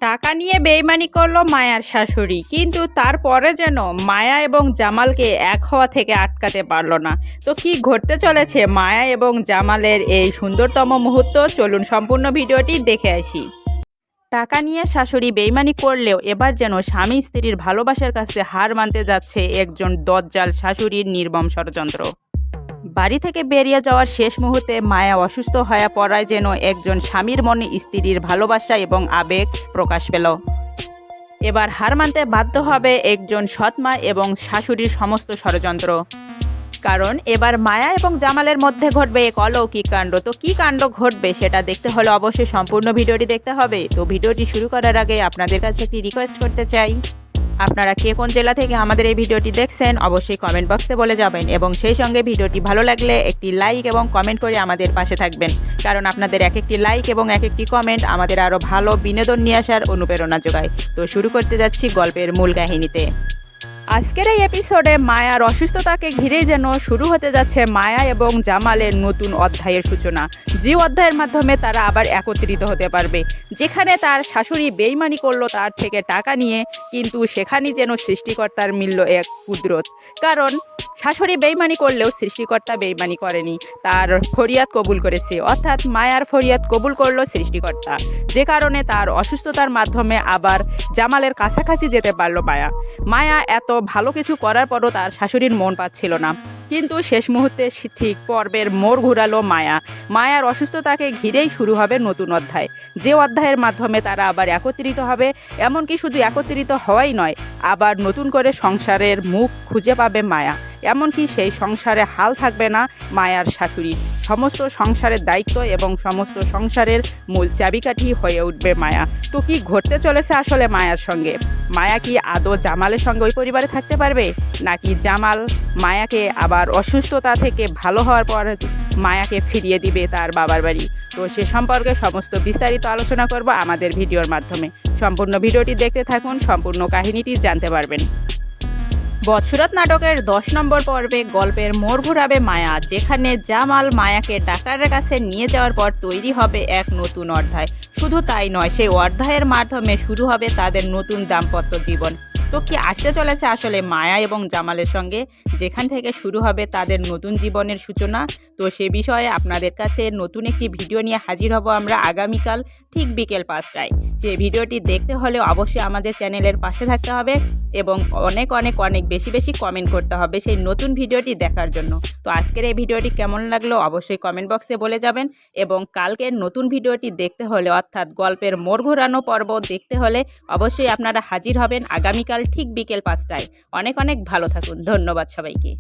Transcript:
টাকা নিয়ে বেইমানি করলো মায়ার শাশুড়ি, কিন্তু তারপরে যেন মায়া এবং জামালকে এক হওয়া থেকে আটকাতে পারলো না। তো কি ঘটতে চলেছে মায়া এবং জামালের এই সুন্দরতম মুহূর্ত, চলুন সম্পূর্ণ ভিডিওটি দেখে আসি। টাকা নিয়ে শাশুড়ি বেইমানি করলেও এবার যেন স্বামী স্ত্রীর ভালোবাসার কাছে হার মানতে যাচ্ছে একজন দজ্জাল শাশুড়ির নির্মম ষড়যন্ত্র। বাড়ি থেকে বেরিয়ে যাওয়ার শেষ মুহূর্তে মায়া অসুস্থ হয়ে পড়ায় যেন একজন স্বামীর মনে স্ত্রীর ভালোবাসা এবং আবেগ প্রকাশ পেল। এবার হার মানতে বাধ্য হবে একজন সৎমা এবং শাশুড়ির সমস্ত ষড়যন্ত্র। কারণ এবার মায়া এবং জামালের মধ্যে ঘটবে এক অলৌকিক কাণ্ড। তো কী কাণ্ড ঘটবে সেটা দেখতে হলে অবশ্যই সম্পূর্ণ ভিডিওটি দেখতে হবে। তো ভিডিওটি শুরু করার আগে আপনাদের কাছে একটি রিকোয়েস্ট করতে চাই, আপনারা কে কোন জেলা থেকে আমাদের এই ভিডিওটি দেখছেন অবশ্যই কমেন্ট বক্সে বলে যাবেন, এবং সেই সঙ্গে ভিডিওটি ভালো লাগলে একটি লাইক এবং কমেন্ট করে আমাদের পাশে থাকবেন। কারণ আপনাদের এক একটি লাইক এবং এক একটি কমেন্ট আমাদের আরও ভালো বিনোদন নিয়ে আসার অনুপ্রেরণা যোগায়। তো শুরু করতে যাচ্ছি গল্পের মূল কাহিনীতে। আজকের এই এপিসোডে মায়ার অসুস্থতাকে ঘিরেই যেন শুরু হতে যাচ্ছে মায়া এবং জামালের নতুন অধ্যায়ের সূচনা, যে অধ্যায়ের মাধ্যমে তারা আবার একত্রিত হতে পারবে। যেখানে তার শাশুড়ি বেইমানি করলো তার থেকে টাকা নিয়ে, কিন্তু সেখানেই যেন সৃষ্টিকর্তার মিলল এক কুদরত। কারণ শাশুড়ি বেইমানি করলেও সৃষ্টিকর্তা বেইমানি করেনি, তার ফরিয়াদ কবুল করেছে, অর্থাৎ মায়ার ফরিয়াদ কবুল করলো সৃষ্টিকর্তা। যে কারণে তার অসুস্থতার মাধ্যমে আবার জামালের কাছাকাছি যেতে পারলো মায়া। মায়া এত ভালো কিছু করার পরও তার শাশুড়ির মন পাচ্ছিল না, কিন্তু শেষ মুহূর্তে ঠিক পর্বের মোড় ঘুরালো মায়া। মায়ার অসুস্থতাকে ঘিরেই শুরু হবে নতুন অধ্যায়, যে অধ্যায়ের মাধ্যমে তারা আবার একত্রিত হবে। এমনকি শুধু একত্রিত হওয়াই নয়, আবার নতুন করে সংসারের মুখ খুঁজে পাবে মায়া। এমনকি সেই সংসারে হাল থাকবে না মায়ার শাশুড়ির, সমস্ত সংসারের দায়িত্ব এবং সমস্ত সংসারের মূল চাবিকাঠি হয়ে উঠবে মায়া। তো কি ঘটতে চলেছে আসলে মায়ার সঙ্গে? মায়া কি আদৌ জামালের সঙ্গে ওই পরিবারে থাকতে পারবে, নাকি জামাল মায়াকে আবার অসুস্থতা থেকে ভালো হওয়ার পর মায়াকে ফিরিয়ে দিবে তার বাবার বাড়ি? তো সে সম্পর্কে সমস্ত বিস্তারিত আলোচনা করব আমাদের ভিডিওর মাধ্যমে। সম্পূর্ণ ভিডিওটি দেখতে থাকুন, সম্পূর্ণ কাহিনীটি জানতে পারবেন। বৎসরাত নাটকের 10 নম্বর পর্বে গল্পের মোড় ঘুরাবে মায়া, যেখানে জামাল মায়াকে ডাক্তারের কাছে নিয়ে যাওয়ার পর তৈরি হবে এক নতুন অধ্যায়। শুধু তাই নয়, সেই অধ্যায়ের মাধ্যমে শুরু হবে তাদের নতুন দাম্পত্য জীবন। তো কি আসতে চলেছে আসলে মায়া এবং জামালের সঙ্গে, যেখান থেকে শুরু হবে তাদের নতুন জীবনের সূচনা? তো সে বিষয়ে আপনাদের কাছে নতুন একটি ভিডিও নিয়ে হাজির হব আমরা আগামীকাল ঠিক বিকেল 5টায়। যে ভিডিওটি দেখতে হলে অবশ্যই আমাদের চ্যানেলের পাশে থাকতে হবে এবং অনেক অনেক অনেক বেশি বেশি কমেন্ট করতে হবে সেই নতুন ভিডিওটি দেখার জন্য। তো আজকের এই ভিডিওটি কেমন লাগলো অবশ্যই কমেন্ট বক্সে বলে যাবেন, এবং কালকের নতুন ভিডিওটি দেখতে হলে অর্থাৎ গল্পের মোড় ঘোরানো পর্ব দেখতে হলে অবশ্যই আপনারা হাজির হবেন আগামীকাল ঠিক বিকেল 5টায়। অনেক অনেক ভালো থাকুন, ধন্যবাদ সবাইকে।